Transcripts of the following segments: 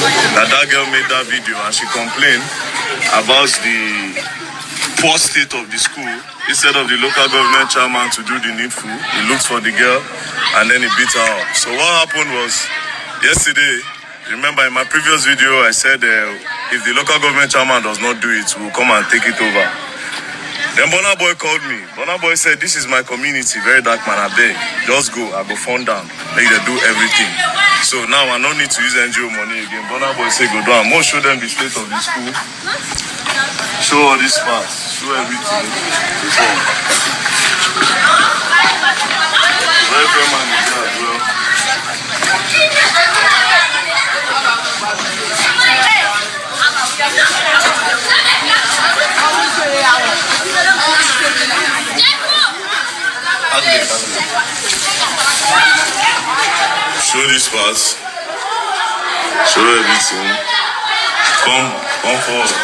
that girl made that video and she complained about the poor state of the school. Instead of the local government chairman to do the needful, he looked for the girl and then he beat her up. So what happened was, yesterday, remember in my previous video, I said if the local government chairman does not do it, we'll come and take it over. Then Burnaboy called me. Burnaboy said, this is my community, Verydarkman, I beg. Just go, I go fund down. Make them do everything. So now I don't need to use NGO money again. Burnaboy said, go down. More show them the state of the school. Show all these parts. Show everything. Verydarkman is there as well. Show these parts. Show everything. Come forward.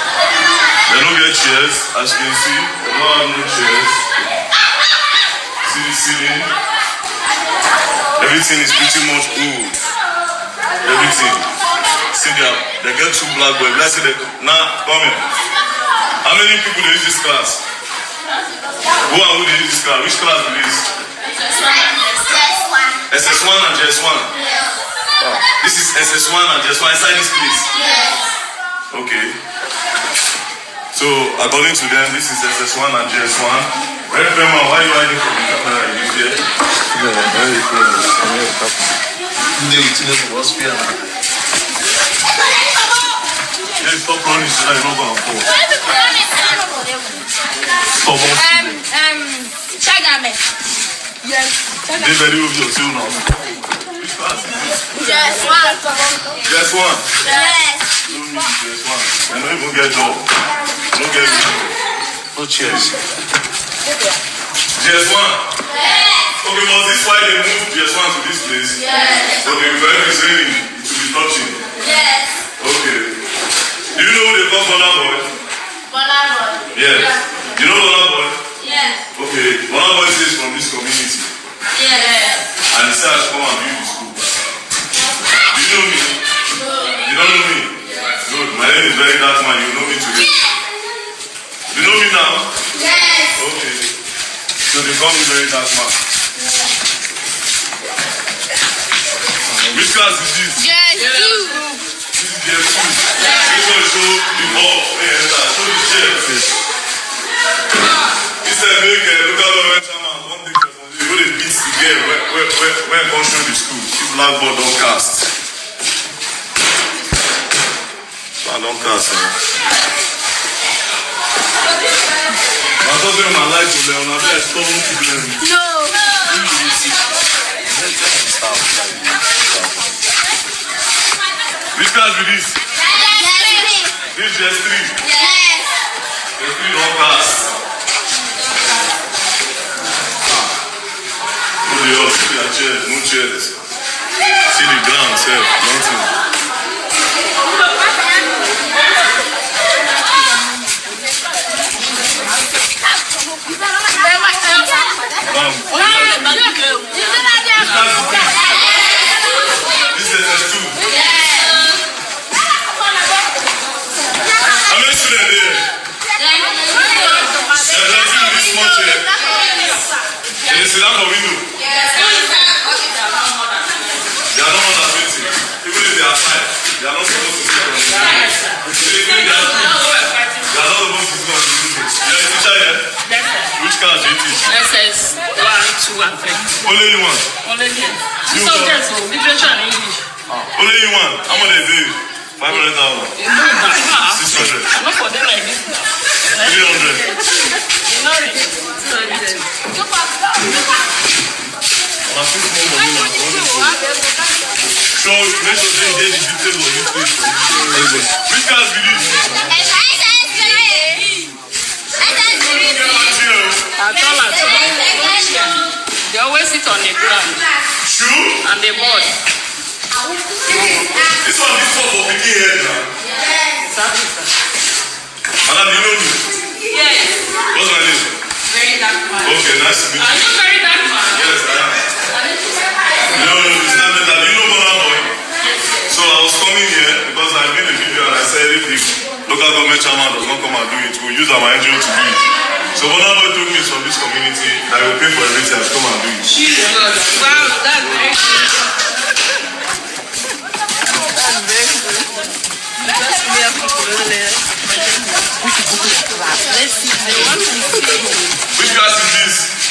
They don't get chairs, as you can see. They don't have no chairs. See the ceiling? Everything is pretty much old. Everything. See they get two black boys. Let's say now, come here. How many people they use this class? Who and who they use this class? Which class do they use? SS1 and JS1. Oh, this is SS1 and JS1 inside this place. Yes. Okay. So according to them, this is SS1 and JS1. Reverend, why are you hiding from the camera? Are you here? Hey, stop running so that you don't go and fall. Stop on. Chagame. Yes. They very obvious too now. Which class is this? JS1. JS1? Yes. No need JS1. I don't even get job. Don't get me. No chairs. JS1? Yes. Okay, was this why they moved JS1 to this place? Yes. Okay, very raining. It will be touching. Yes. Okay. Do you know who they call Burnaboy? Burnaboy. Yes. You know Burnaboy? Yes. Okay. Burnaboy is from this community. Yes. And he said I should come and build the school. Do you know me? No. You don't know me? Yes. Good. My name is Verydarkman. You know me today. You know me now? Yes. Okay. So they call me Verydarkman. Which class is this? JS2. This is JS2. This one show the hall. Show the chairs. He said make local government chairman one day responsibility. Go dey beat the girl when I come show the school. If blackboard don't cast. So I don't cast. I told them I like to learn. I bet stop to learn. No. Which class be this? JS3. This JS3. Yes. JS3 don't cast. See their chairs, no chairs. See the ground, sir, nothing. This is S2. How many students there? They're in this small chair. And they sit down for window. They are not on waiting. Even if they are tired, they are not supposed to sit on the window. They are not supposed to sit on the window. You are a teacher here? Which class do you teach? SS 1, 2, and 3. Only you one? Only you. Two subjects, literature and English. Only you one? How much they pay? 500,000. 600. I'm not for them like this now. 300. You know it. So, make sure they get the details of this place. Which class be this? They always sit on the ground. Shoe? And the board. This one is for picking head now. Yes. Madam, you know me? Yes. What's my name? Verydarkman. Okay, nice to meet you. Are you Verydarkman? Yes, I am. No, it's not that. You know Burnaboy? So I was coming here because said if the local government chairman does not come and do it, we'll use our NGO to do it. So Burnaboy told me from this community that will pay for everything and come and do it. Wow, that's very good. That's very good. Just we have people over there. Let's see. I want to see. Which class is this?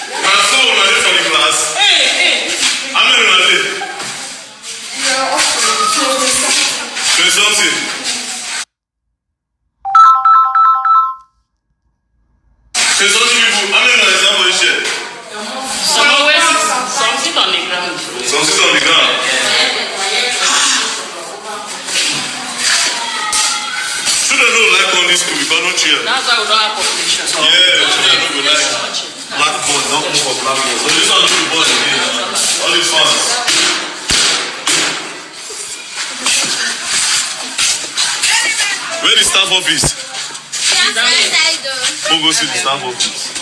My son will not for the class. Hey. How many will I say something. Say something people. How many will I say for this year? Some sit on the ground. Some sit on the ground. Children don't like on this school because no chair. That's why we don't have population. Yeah, children don't like blackboard, not move for blackboard. So this one do the board again. All these ones. Where the staff office? Who go see the staff office?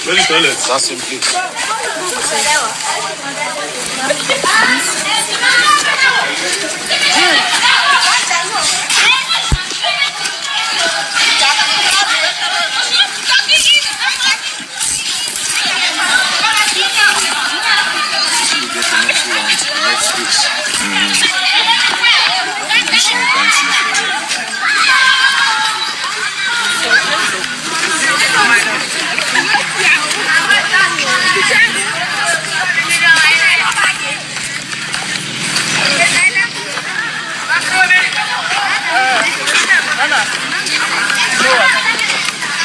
Where the toilet? That's simply.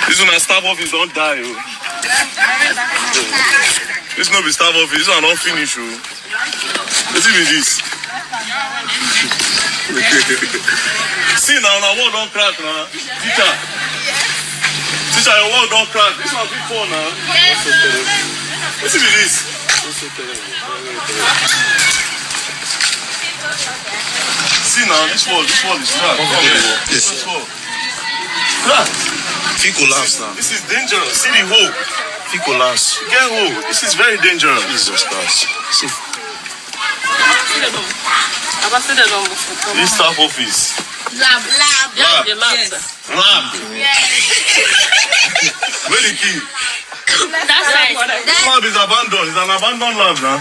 This one a staff office don't die. Oh. This no be staff office. This one don't finish. Oh. Let's see this. See now, wall don't crack now. Teacher, your wall don't crack. This one before now. Let's see this. See now, this wall is cracked. This wall. Cracked. He collapsed now. This is dangerous. See the hole. He collapsed. Get hole. This is very dangerous. Jesus Christ. See. This staff office. Lab. Lab. Yes. Lab. Where the key? That's right. This lab is abandoned. It's an abandoned lab now.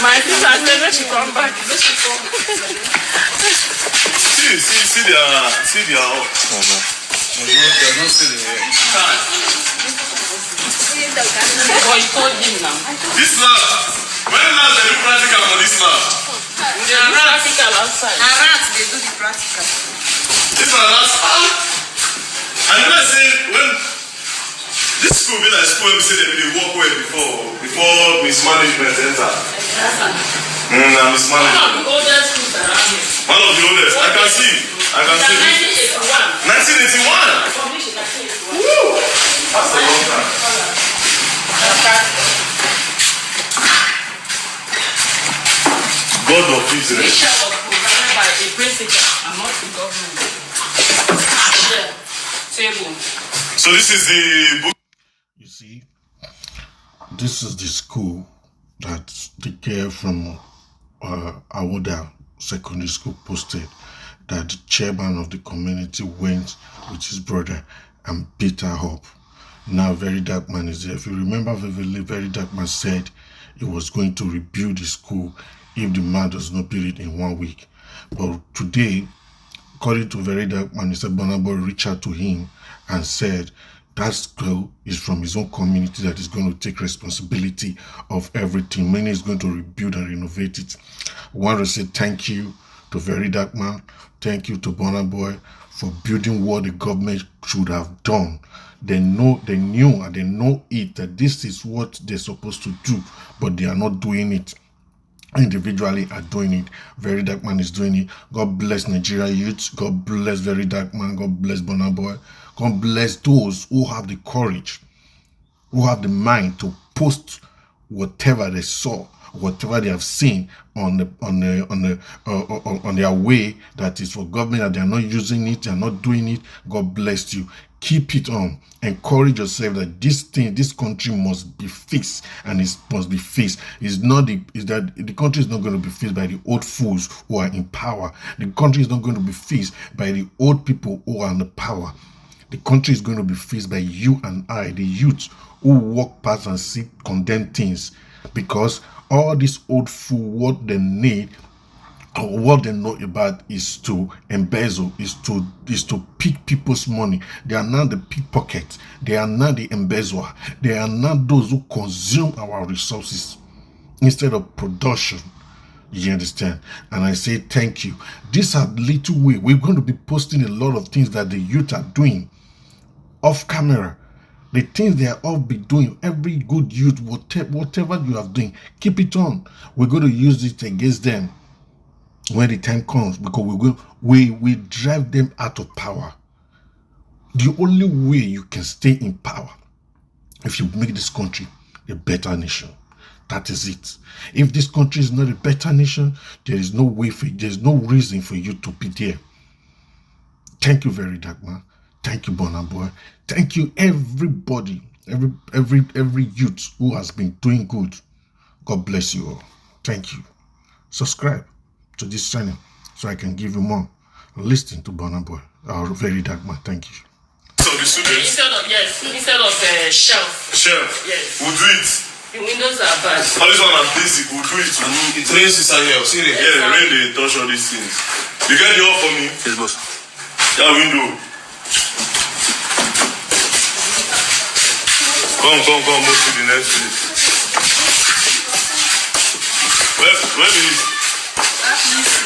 My sister said let she come back. See their Boy, you told him now. This lab. When last they do practical on this lab? They do practical outside. Rats, they do the practical. This one last. I never say when this school be like school we say they walk away before mismanagement enter. Mismanagement. One of the oldest schools around here. One of the oldest. I can see. 1981. 1981. Woo! That's a long time. God of Israel. Bishop was provided by a principal and not the government. Yeah. Table. So this is the book. You see, this is the school that the girl from Ahoada secondary school posted that the chairman of the community went with his brother and beat her up. Now Verydarkman is there. If you remember vividly, Verydarkman said he was going to rebuild the school if the man does not build it in 1 week. But today, according to Verydarkman, he said Burnaboy reached out to him and said that school is from his own community that is going to take responsibility of everything. Meaning he's going to rebuild and renovate it. I want to say thank you to Verydarkman. Thank you to Burnaboy for building what the government should have done. They knew and they know it that this is what they're supposed to do, but they are not doing it. Individually are doing it. Verydarkman is doing it. God bless Nigeria youths. God bless Verydarkman. God bless Burnaboy. God bless those who have the courage, who have the mind to post whatever they saw whatever they have seen on their way that is for government, that they are not using it, they are not doing it. God bless you. Keep it on. Encourage yourself that this country must be fixed, and it must be fixed. The country is not going to be fixed by the old fools who are in power. The country is not going to be fixed by the old people who are in the power. The country is going to be fixed by you and I, the youth, who walk past and see condemned things, because all these old fools, what they need or what they know about is to embezzle, is to pick people's money. They are not the pickpockets. They are not the embezzler. They are not those who consume our resources instead of production. You understand? And I say thank you. These are little way. We're going to be posting a lot of things that the youth are doing off camera. The things they are all be doing, every good youth, whatever you are doing, keep it on. We're going to use it against them when the time comes, because we drive them out of power. The only way you can stay in power, if you make this country a better nation. That is it. If this country is not a better nation, there is no reason for you to be there. Thank you, Verydarkman. Thank you, Burnaboy. Thank you, everybody, every youth who has been doing good. God bless you all. Thank you. Subscribe to this channel so I can give you more. Listen to Burnaboy, our Verydarkman. Thank you. So the students, Instead of shelf. Yes. we'll do it. The windows are bad. All this one are basic, we'll do it. It rains inside here. See it? Yeah, rain they touch all these things. You get the all for me? Yes, boss. That window. Come, move to the next place. Where is it?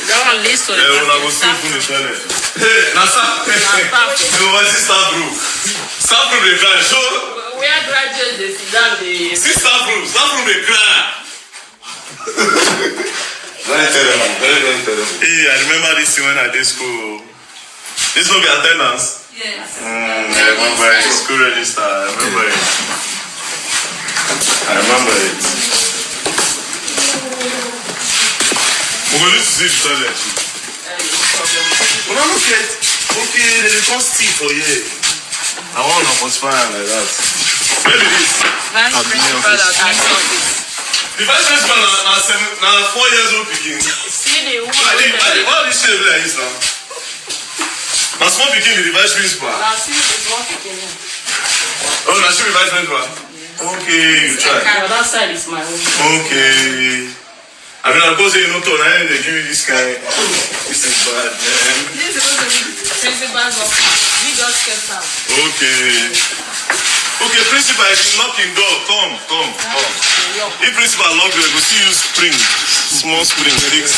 That one leads to the When I go see from the toilet. Hey, now stop. You want to stop room? Stop room, they cry. Show. where graduates they sit down, they See staff room they cry. Very terrible, very terrible. Hey, I remember this thing when I did school. This will be attendance. Yes. I remember it. School register. I remember it. We're going to see the toilet. When I look at, okay, they can't steal for you. I want to postpone like that. Maybe this. vice principal at my office. The vice principal now 4 years old begin. See the woman. Why this shit like this now? Now small begin the vice principal. Now see the small beginning. Oh, now she be vice principal. Okay, you try. The other side is my own. Okay. I mean, I'm going to say, you know, Tony, they give you this kind. This is bad, man. This is supposed to be principal's office. We just kept out. Okay. Okay, principal, if you knock in door, come. If principal lock you, go see you spring. Small spring, fix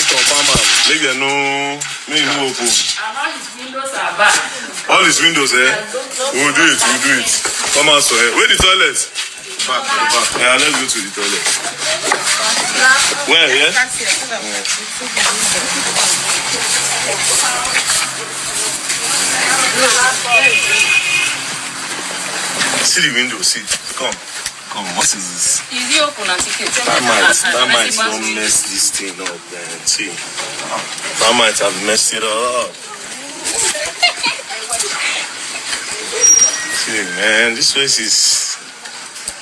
confirm. Make them know, make you open. And all his windows are bad. All these windows, eh? We'll do it. Come out, so where the toilet? Back. Yeah, let's go to the toilet. Where, yeah? See the window, see. Come, what is this? Is he open and ticket? That might don't mess this thing up, man. See. That might have messed it up. See, man, this place is...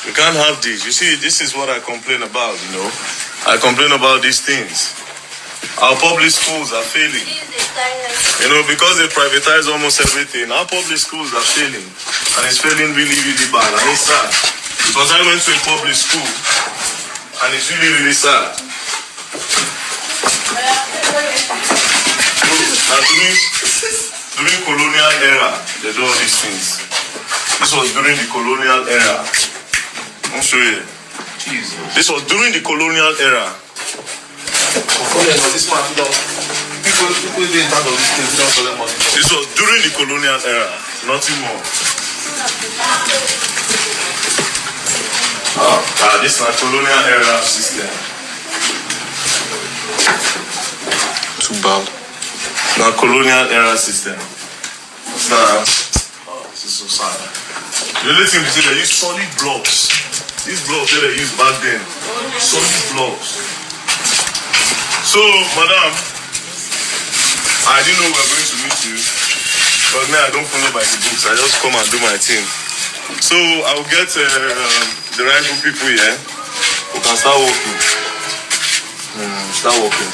We can't have this. You see, this is what I complain about, you know. I complain about these things. Our public schools are failing. You know, because they privatize almost everything, our public schools are failing. And it's failing really, really bad. And it's sad. Because I went to a public school, and it's really, really sad. Now, during colonial era, they do all these things. This was during the colonial era. I'll show you. Jesus. This was during the colonial era. People didn't have this thing, don't for them money. This was during the colonial era, nothing more. This is my colonial era system. Too bad. Now colonial era system. This is so sad. The only thing is they use solid blocks. These blocks that they used back then. Solid blocks. So, madam, I didn't know we were going to meet you. But now I don't follow by the books. I just come and do my thing. So I'll get the rightful people here. We can start working.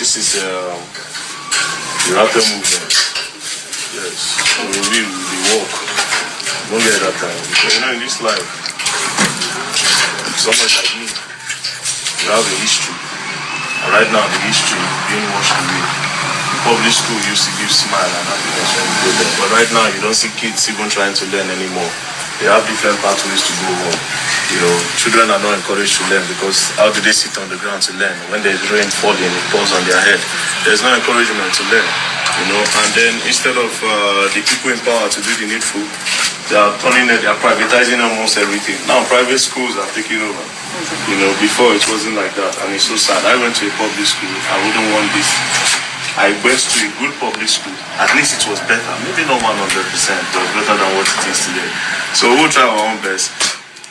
This is the rapper movement. Yes. So we work. Don't get that time. Because in this life, someone like me, we have a history. And right now the history is being washed away. Public school used to give smile and happiness when you go there. But right now you don't see kids even trying to learn anymore. They have different pathways to go home. Children are not encouraged to learn because how do they sit on the ground to learn? When there's rain falling, it falls on their head. There's no encouragement to learn. And then instead of the people in power to do the needful, they are privatizing almost everything. Now private schools are taking over. Before it wasn't like that, and it's so sad. I went to a public school. I wouldn't want this. I went to a good public school. At least it was better. Maybe not 100%, but better than what it is today. So we'll try our own best.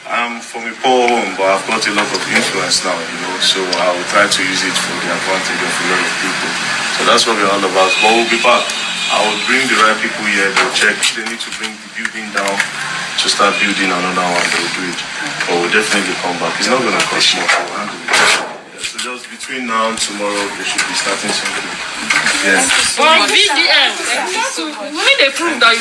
I'm from a poor home, but I've got a lot of influence now, so I will try to use it for the advantage of a lot of people. So that's what we're all about. But we'll be back. I will bring the right people here. They'll check. They need to bring the building down to start building another one. They'll do it. But we'll definitely come back. It's not going to cost much. We'll handle it. So just between now and tomorrow, they should be starting something. Yes. VDM. We need a proof that you